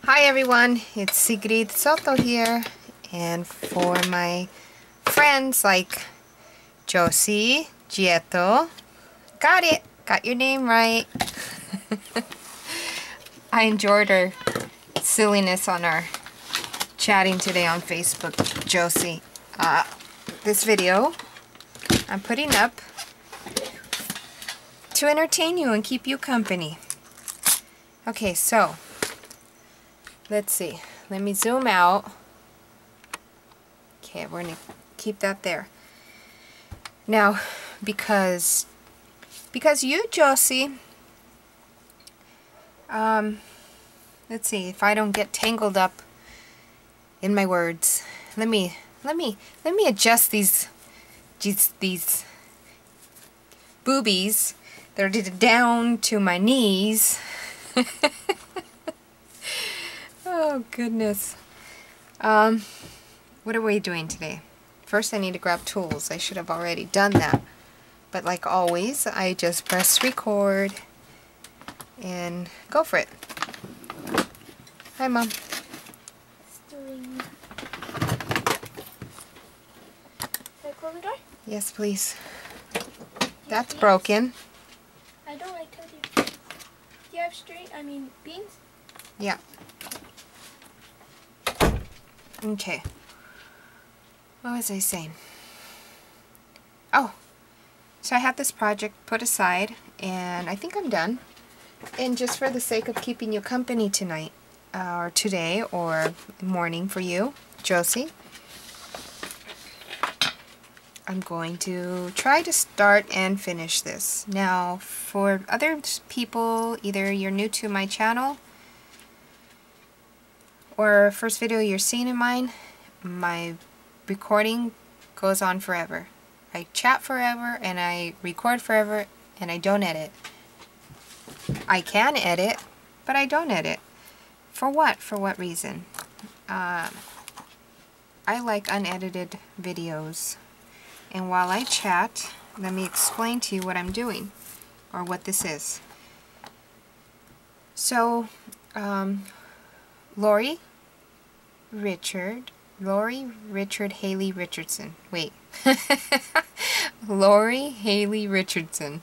Hi everyone, it's Sigrid Soto here, and for my friends like Josie, Gieto, got it, got your name right. I enjoyed her silliness on our chatting today on Facebook, Josie. This video I'm putting up to entertain you and keep you company. Okay, so let's see. Let me zoom out. Okay, we're going to keep that there. Now, because you, Josie, let's see if I don't get tangled up in my words. Let me adjust these boobies. They're down to my knees. Oh goodness. What are we doing today? First I need to grab tools. I should have already done that. But like always, I just press record and go for it. Hi, Mom. Can I close the door? Yes, please. That's broken. I don't like told you. Do you have beans? Yeah. Okay. What was I saying? Oh, so I have this project put aside, and I think I'm done. And just for the sake of keeping you company tonight, or today, or morning for you, Josie, I'm going to try to start and finish this. Now, for other people, either you're new to my channel, or first video you're seeing in mine, my recording goes on forever. I chat forever, and I record forever, and I don't edit. I can edit, but I don't edit. For what? For what reason? I like unedited videos. And while I chat, let me explain to you what I'm doing, or what this is. So, Lori, Richard, Haley Richardson. Wait. Lori Haley Richardson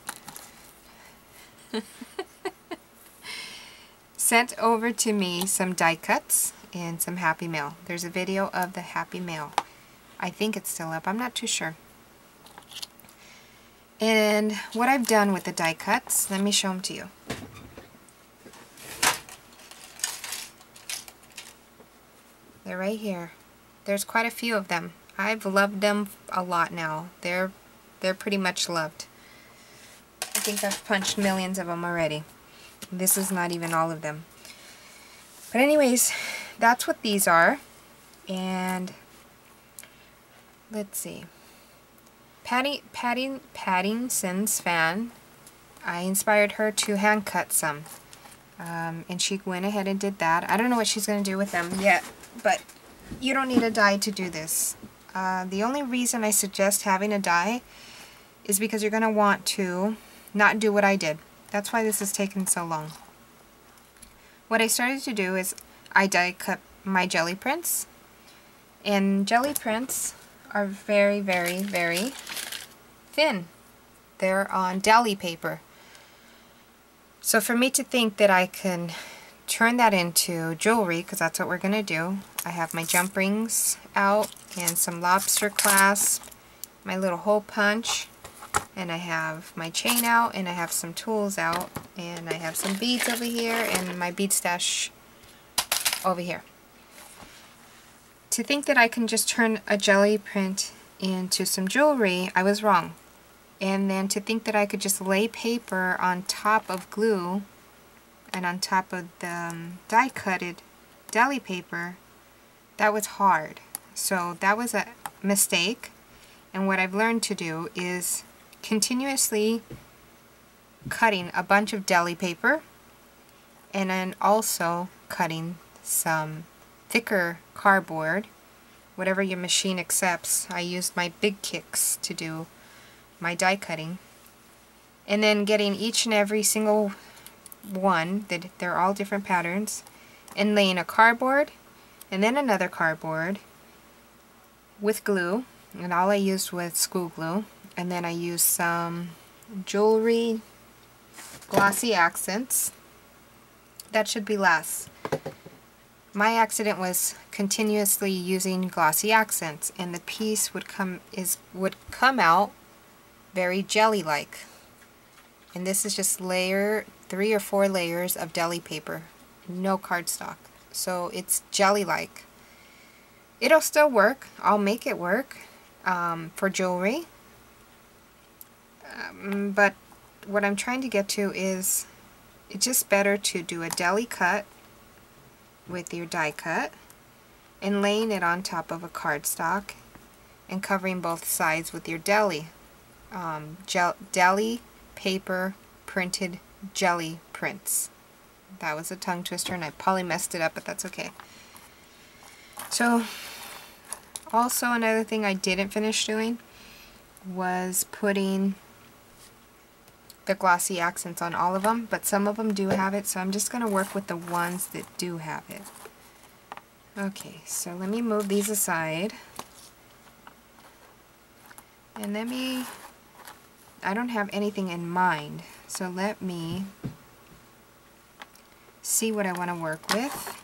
sent over to me some die cuts and some Happy Mail. There's a video of the Happy Mail. I think it's still up. I'm not too sure. And what I've done with the die cuts, let me show them to you. They're right here. There's quite a few of them. I've loved them a lot now. They're pretty much loved. I think I've punched millions of them already. This is not even all of them. But anyways, that's what these are. And let's see. Pattinson's fan, I inspired her to hand cut some. And she went ahead and did that. I don't know what she's going to do with them yet, but you don't need a die to do this. The only reason I suggest having a die is because you're going to want to not do what I did. That's why this is taking so long. What I started to do is I die cut my jelly prints. And jelly prints are very, very, very thin. They're on deli paper. So for me to think that I can turn that into jewelry, because that's what we're going to do, I have my jump rings out and some lobster clasp, my little hole punch, and I have my chain out, and I have some tools out, and I have some beads over here, and my bead stash over here. To think that I can just turn a jelly print into some jewelry, I was wrong. And then to think that I could just lay paper on top of glue and on top of the die-cutted deli paper, that was hard. So that was a mistake. And what I've learned to do is continuously cutting a bunch of deli paper, and then also cutting some thicker cardboard, whatever your machine accepts. I used my Big Kicks to do my die cutting, and then getting each and every single one, that they're all different patterns, and laying a cardboard and then another cardboard with glue, and all I used was school glue, and then I used some jewelry glossy accents. That should be less. My accident was continuously using glossy accents, and the piece would come out very jelly-like. And this is just 3 or 4 layers of deli paper, no cardstock. So it's jelly-like. It'll still work. I'll make it work for jewelry. But what I'm trying to get to is it's just better to do a deli cut with your die cut and laying it on top of a cardstock and covering both sides with your deli paper printed jelly prints. That was a tongue twister and I probably messed it up, but that's okay. So also another thing I didn't finish doing was putting the glossy accents on all of them, but some of them do have it, so I'm just going to work with the ones that do have it. Okay, so let me move these aside. And I don't have anything in mind, so let me see what I want to work with.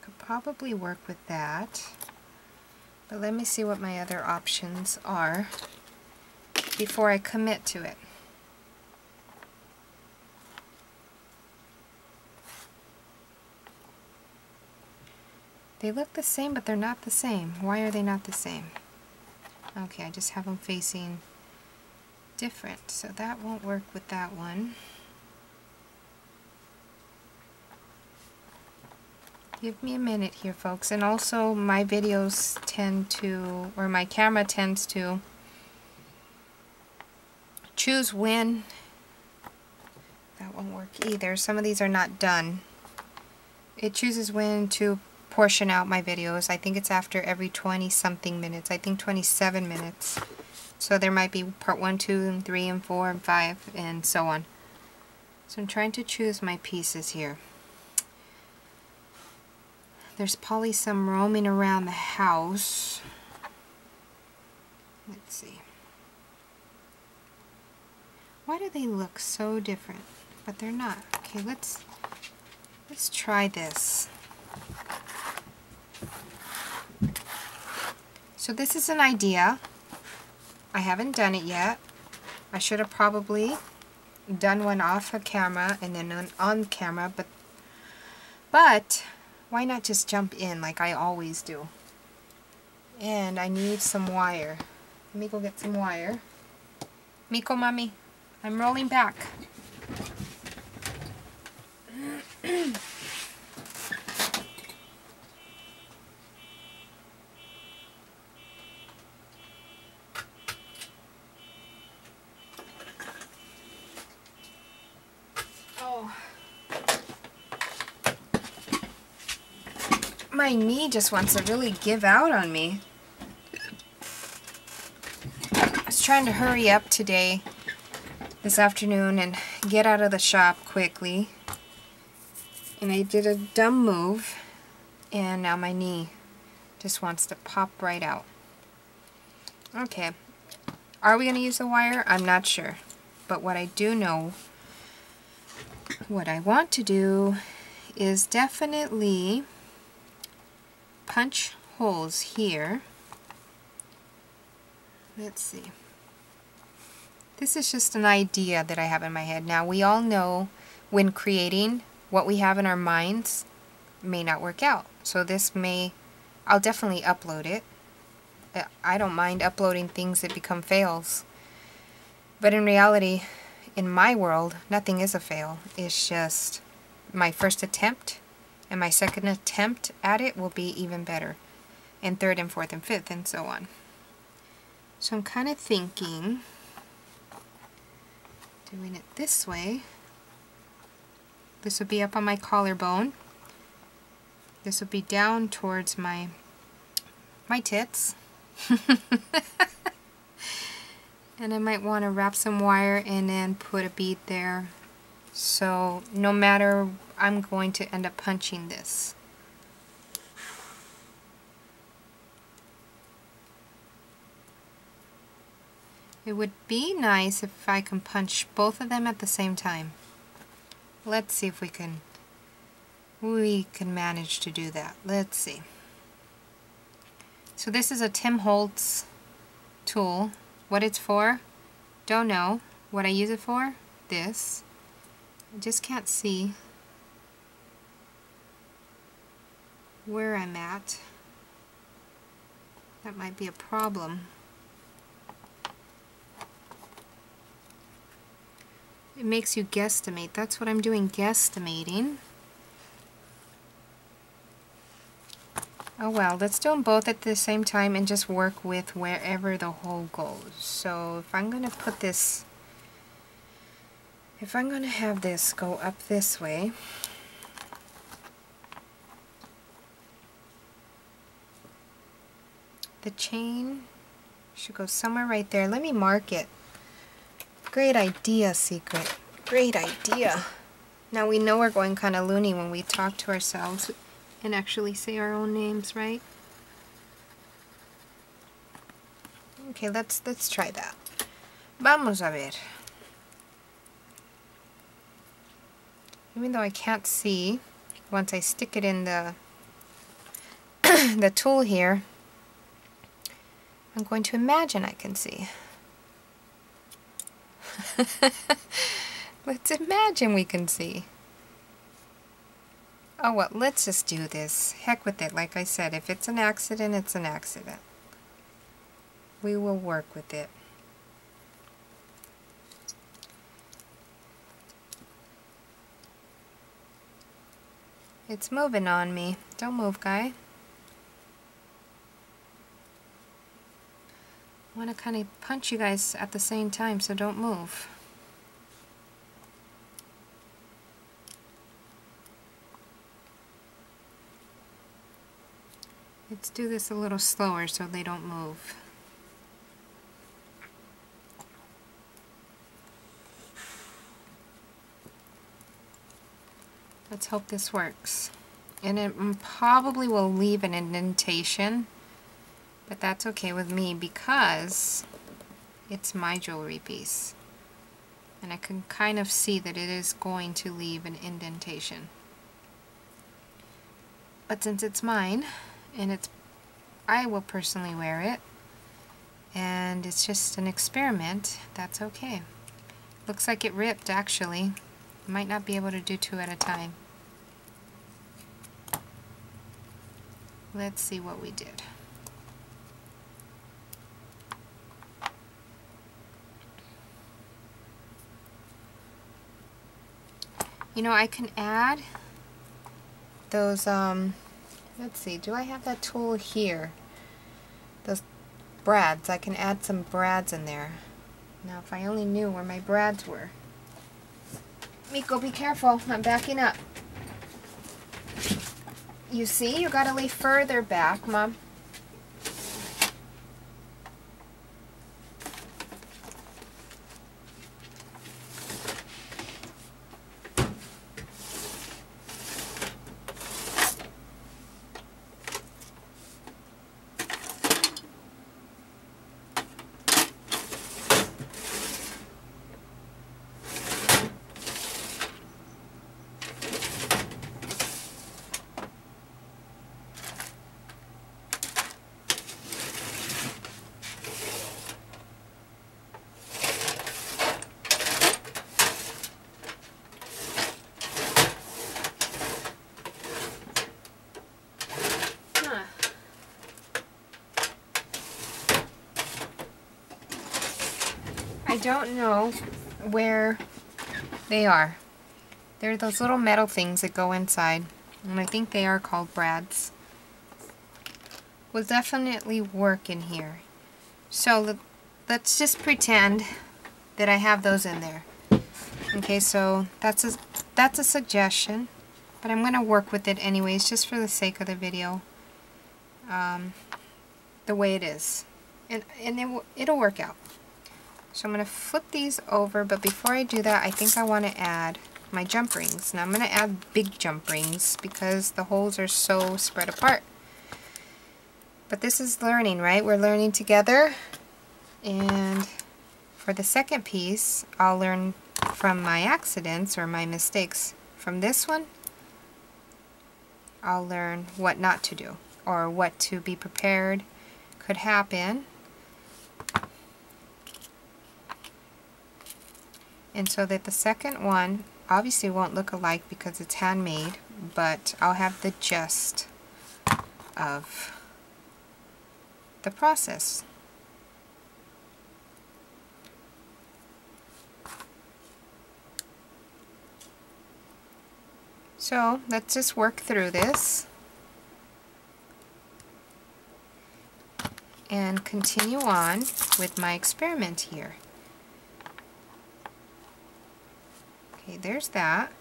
Could probably work with that, but let me see what my other options are before I commit to it. They look the same, but they're not the same. Why are they not the same? Okay, I just have them facing different, so that won't work with that one. Give me a minute here, folks. And also my videos tend to, or my camera tends to choose when. That won't work either. Some of these are not done. It chooses when to portion out my videos. I think it's after every 20 something minutes. I think 27 minutes. So there might be part 1, 2, and 3, and 4, and 5, and so on. So I'm trying to choose my pieces here. There's probably some roaming around the house. Let's see. Why do they look so different? But they're not. Okay, let's try this. So this is an idea. I haven't done it yet. I should have probably done one off a camera and then on camera, but why not just jump in like I always do? And I need some wire. Let me go get some wire. Miko, mommy, I'm rolling back. My knee just wants to really give out on me. I was trying to hurry up today, this afternoon, and get out of the shop quickly. And I did a dumb move, and now my knee just wants to pop right out. Okay, are we going to use the wire? I'm not sure. But what I do know, what I want to do is definitely punch holes here. Let's see. This is just an idea that I have in my head. Now, we all know when creating, what we have in our minds may not work out. So this may, I'll definitely upload it. I don't mind uploading things that become fails. But in reality, in my world, nothing is a fail. It's just my first attempt, and my second attempt at it will be even better. And third and fourth and fifth and so on. So I'm kind of thinking doing it this way. This will be up on my collarbone. This will be down towards my tits. And I might want to wrap some wire and then put a bead there. So no matter, I'm going to end up punching this. It would be nice if I can punch both of them at the same time. Let's see if we can manage to do that. Let's see. So this is a Tim Holtz tool. What it's for, don't know. What I use it for, this. I just can't see where I'm at. That might be a problem. It makes you guesstimate. That's what I'm doing, guesstimating. Oh well, let's do them both at the same time and just work with wherever the hole goes. So if I'm going to put this, if I'm going to have this go up this way, the chain should go somewhere right there. Let me mark it. Great idea, Secret. Great idea. Now we know we're going kind of loony when we talk to ourselves and actually say our own names, right? Okay, let's try that. Vamos a ver. Even though I can't see, once I stick it in the the tool here, I'm going to imagine I can see. Let's imagine we can see. Oh well, let's just do this. Heck with it. Like I said, if it's an accident, it's an accident. We will work with it. It's moving on me. Don't move, guy. I want to kind of punch you guys at the same time, so don't move. Let's do this a little slower so they don't move. Let's hope this works. And it probably will leave an indentation, but that's okay with me because it's my jewelry piece. And I can kind of see that it is going to leave an indentation. But since it's mine, and I will personally wear it, and it's just an experiment, that's okay. Looks like it ripped actually. Might not be able to do two at a time. Let's see what we did. You know, I can add those, let's see, do I have that tool here? Those brads, I can add some brads in there. Now if I only knew where my brads were. Miko, be careful, I'm backing up. You see, you gotta lay further back, Mom. I don't know where they are. They're those little metal things that go inside, and I think they are called brads. Will definitely work in here. So let's just pretend that I have those in there. Okay, so that's a suggestion, but I'm going to work with it anyways, just for the sake of the video, the way it is, and it'll work out. So I'm going to flip these over, but before I do that, I think I want to add my jump rings. Now I'm going to add big jump rings because the holes are so spread apart. But this is learning, right? We're learning together. And for the second piece, I'll learn from my accidents or my mistakes. From this one, I'll learn what not to do or what to be prepared could happen. And so that the second one obviously won't look alike because it's handmade, but I'll have the gist of the process. So let's just work through this and continue on with my experiment here. Okay, there's that.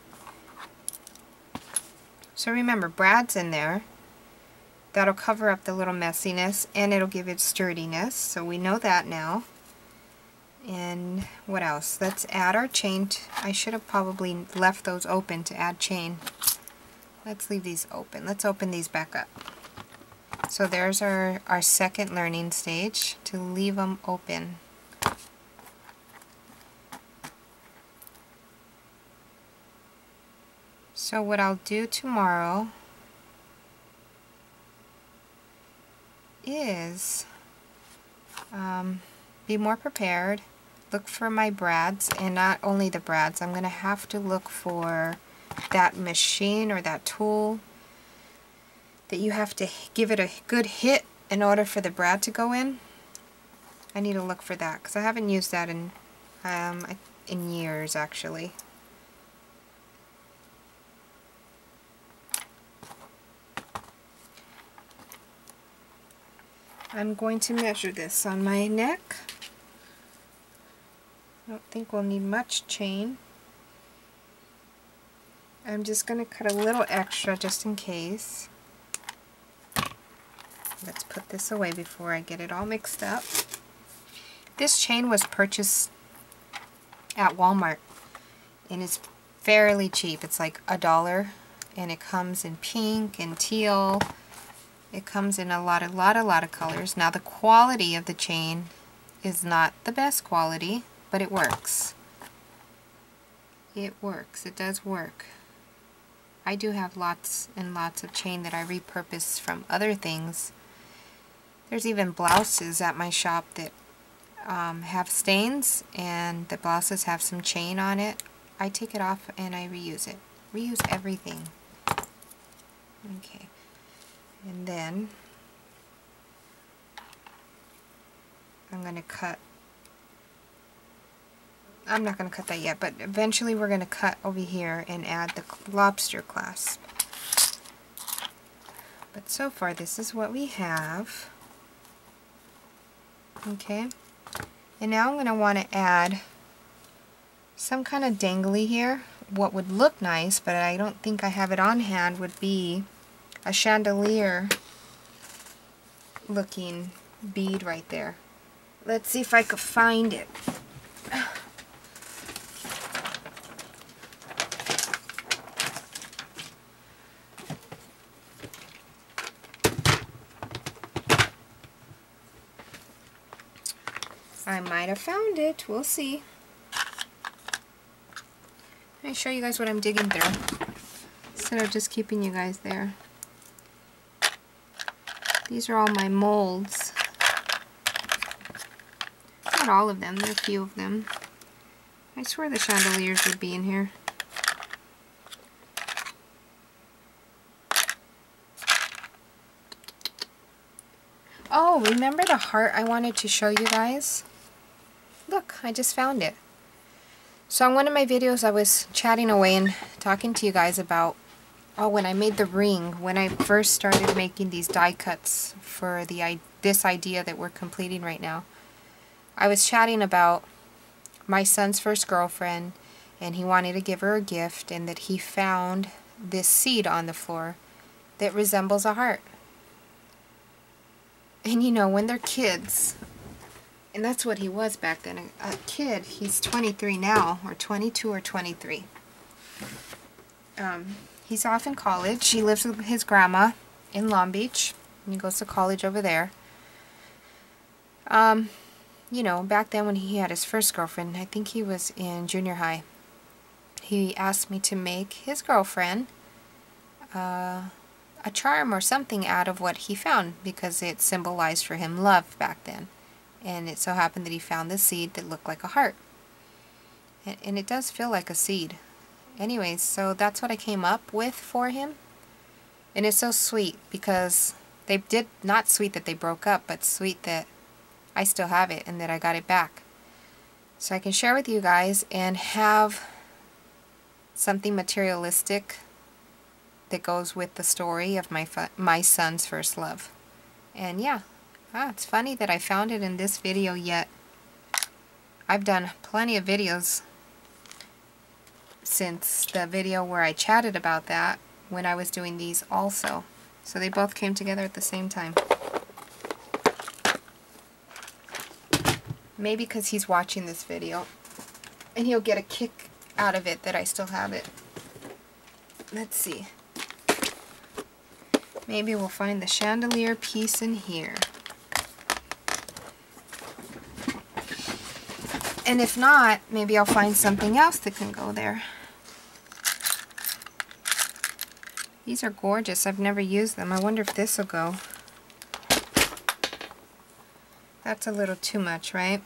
So remember, brad's in there. That'll cover up the little messiness and it'll give it sturdiness. So we know that now. And what else? Let's add our chain. I should have probably left those open to add chain. Let's leave these open. Let's open these back up. So there's our second learning stage, to leave them open. So what I'll do tomorrow is be more prepared, look for my brads, and not only the brads, I'm going to have to look for that machine or that tool that you have to give it a good hit in order for the brad to go in. I need to look for that because I haven't used that in years actually. I'm going to measure this on my neck. I don't think we'll need much chain. I'm just going to cut a little extra just in case. Let's put this away before I get it all mixed up. This chain was purchased at Walmart and it's fairly cheap. It's like $1 and it comes in pink and teal. It comes in a lot of colors. Now the quality of the chain is not the best quality, but it works. It works. It does work. I do have lots and lots of chain that I repurpose from other things. There's even blouses at my shop that have stains, and the blouses have some chain on it. I take it off and I reuse it. Reuse everything. Okay. And then I'm going to cut, I'm not going to cut that yet, but eventually we're going to cut over here and add the lobster clasp. But so far this is what we have. Okay, and now I'm going to want to add some kind of dangly here. What would look nice, but I don't think I have it on hand, would be a chandelier looking bead right there. Let's see if I could find it. I might have found it. We'll see. Let me show you guys what I'm digging through instead of just keeping you guys there. These are all my molds. Not all of them, there are a few of them. I swear the chandeliers would be in here. Oh, remember the heart I wanted to show you guys? look, I just found it. So on one of my videos I was chatting away and talking to you guys about, oh, when I made the ring, when I first started making these die cuts for this idea that we're completing right now. I was chatting about my son's first girlfriend, and he wanted to give her a gift, and that he found this seed on the floor that resembles a heart. And you know, when they're kids, and that's what he was back then, a kid, he's 23 now, or 22 or 23. He's off in college. He lives with his grandma in Long Beach, and he goes to college over there. You know, back then when he had his first girlfriend, I think he was in junior high, he asked me to make his girlfriend a charm or something out of what he found, because it symbolized for him love back then. And it so happened that he found this seed that looked like a heart. And it does feel like a seed. Anyways, so that's what I came up with for him. And it's so sweet, because not sweet that they broke up, but sweet that I still have it and that I got it back. So I can share with you guys and have something materialistic that goes with the story of my son's first love. And yeah, it's funny that I found it in this video, yet I've done plenty of videos since the video where I chatted about that when I was doing these also. So they both came together at the same time. Maybe because he's watching this video and he'll get a kick out of it that I still have it. Let's see. Maybe we'll find the chandelier piece in here. And if not, maybe I'll find something else that can go there. These are gorgeous. I've never used them. I wonder if this will go. That's a little too much, right?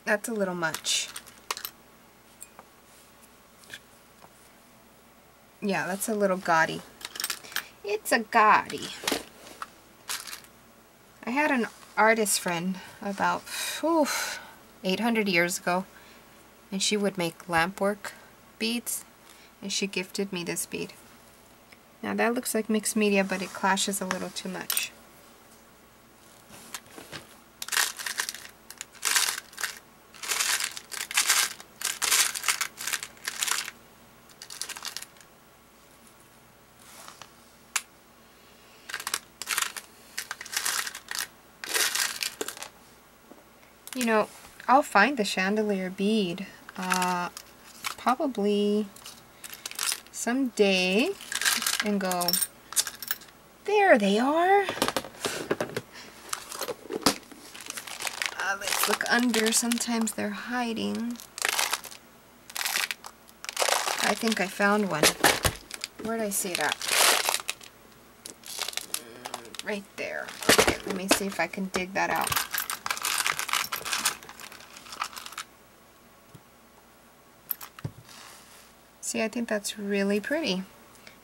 That's a little much. Yeah, that's a little gaudy. It's a gaudy. I had an artist friend about 800 years ago, and she would make lampwork beads, and she gifted me this bead. Now that looks like mixed media, but it clashes a little too much. You know, I'll find the chandelier bead probably someday and go, there they are. Let's look under. Sometimes they're hiding. I think I found one. Where did I see it at? Right there. Okay, let me see if I can dig that out. See, I think that's really pretty.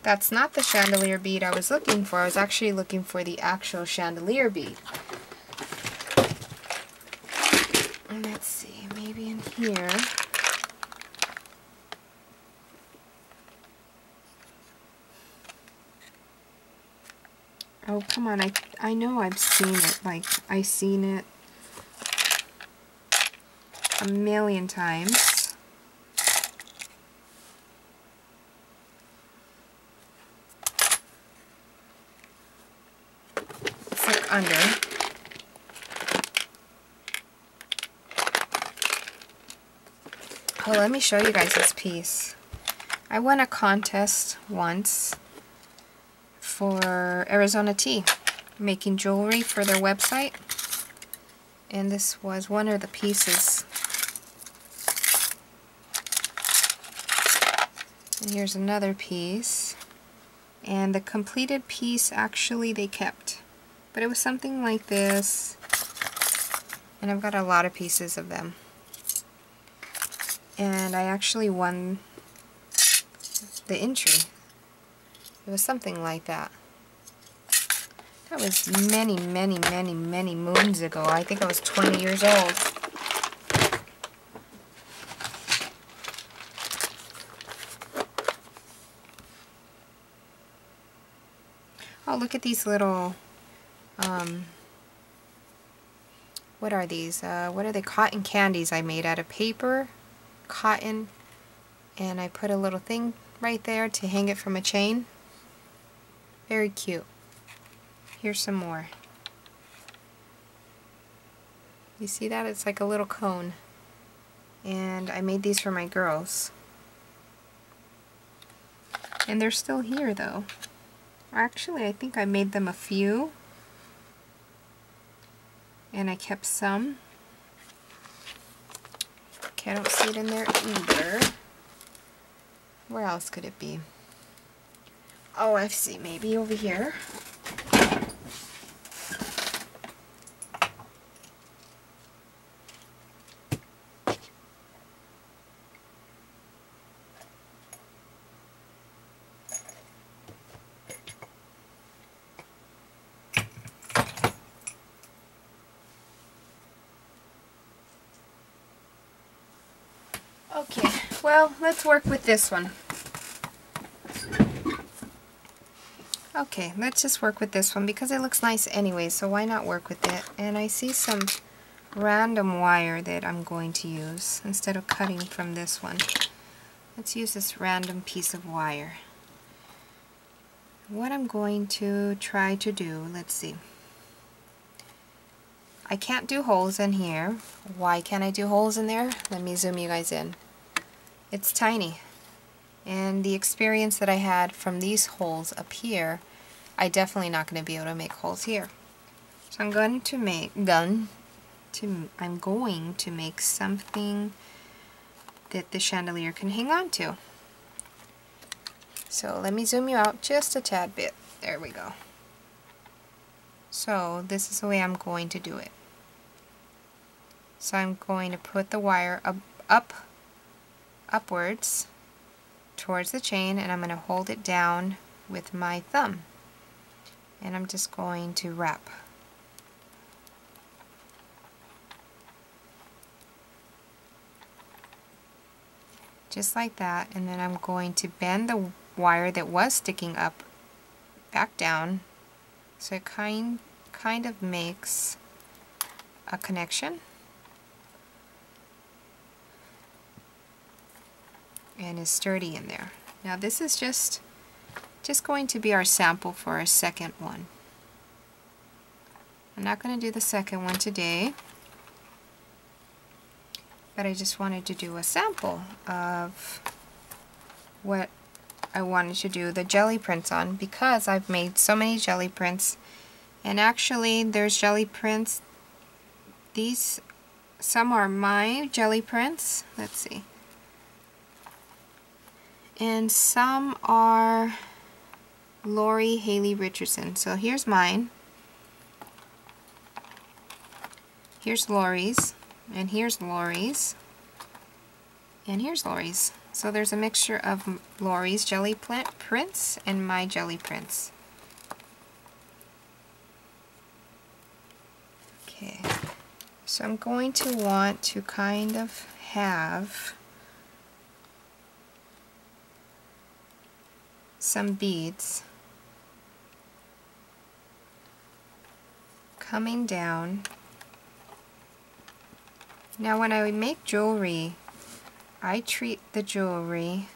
That's not the chandelier bead I was looking for. I was actually looking for the actual chandelier bead. And let's see, maybe in here. Oh, come on, I know I've seen it. Like, I've seen it a million times. Under. Oh, let me show you guys this piece. I won a contest once for Arizona Tea, making jewelry for their website, and this was one of the pieces. And here's another piece, and the completed piece actually they kept. But it was something like this, and I've got a lot of pieces of them. And I actually won the entry. It was something like that. That was many, many, many, many moons ago. I think I was 20 years old. Oh, look at these little, what are these? What are they? Cotton candies I made out of paper, cotton, and I put a little thing right there to hang it from a chain. Very cute. Here's some more. You see that? It's like a little cone. And I made these for my girls. And they're still here though. Actually, I think I made them a few. And I kept some. Okay, I don't see it in there either. Where else could it be? Oh, I see. Maybe over here. Okay, well, let's work with this one. Okay, let's just work with this one because it looks nice anyway, so why not work with it? And I see some random wire that I'm going to use instead of cutting from this one. Let's use this random piece of wire. What I'm going to try to do, let's see. I can't do holes in here. Why can't I do holes in there? Let me zoom you guys in. It's tiny. And the experience that I had from these holes up here, I definitely not going to be able to make holes here. So I'm going to make something that the chandelier can hang on to. So let me zoom you out just a tad bit. There we go. So this is the way I'm going to do it. So I'm going to put the wire upwards towards the chain, and I'm going to hold it down with my thumb. And I'm just going to wrap. Just like that, and then I'm going to bend the wire that was sticking up back down so it kind of makes a connection. And is sturdy in there. Now this is just going to be our sample for our second one. I'm not going to do the second one today, but I just wanted to do a sample of what I wanted to do the jelly prints on, because I've made so many jelly prints. And actually there's jelly prints, some are my jelly prints, let's see, and some are Lori Haley Richardson. So here's mine, here's Lori's, and here's Lori's, and here's Lori's. So there's a mixture of Lori's jelly prints and my jelly prints. Okay, so I'm going to want to kind of have some beads coming down. Now when I make jewelry, I treat the jewelry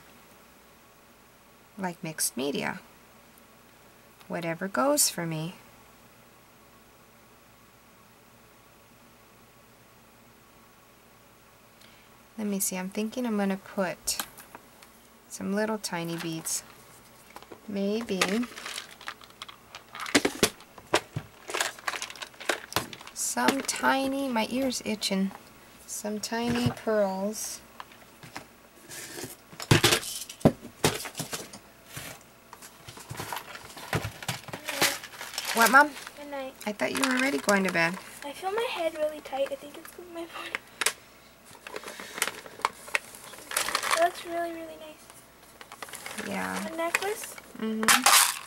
like mixed media. Whatever goes for me. Let me see, I'm thinking I'm going to put some little tiny beads. Maybe some tiny, my ear's itching, some tiny pearls. What, Mom? Good night. I thought you were already going to bed. I feel my head really tight. I think it's because of my phone. That looks really, really nice. Yeah. A necklace? Mm-hmm.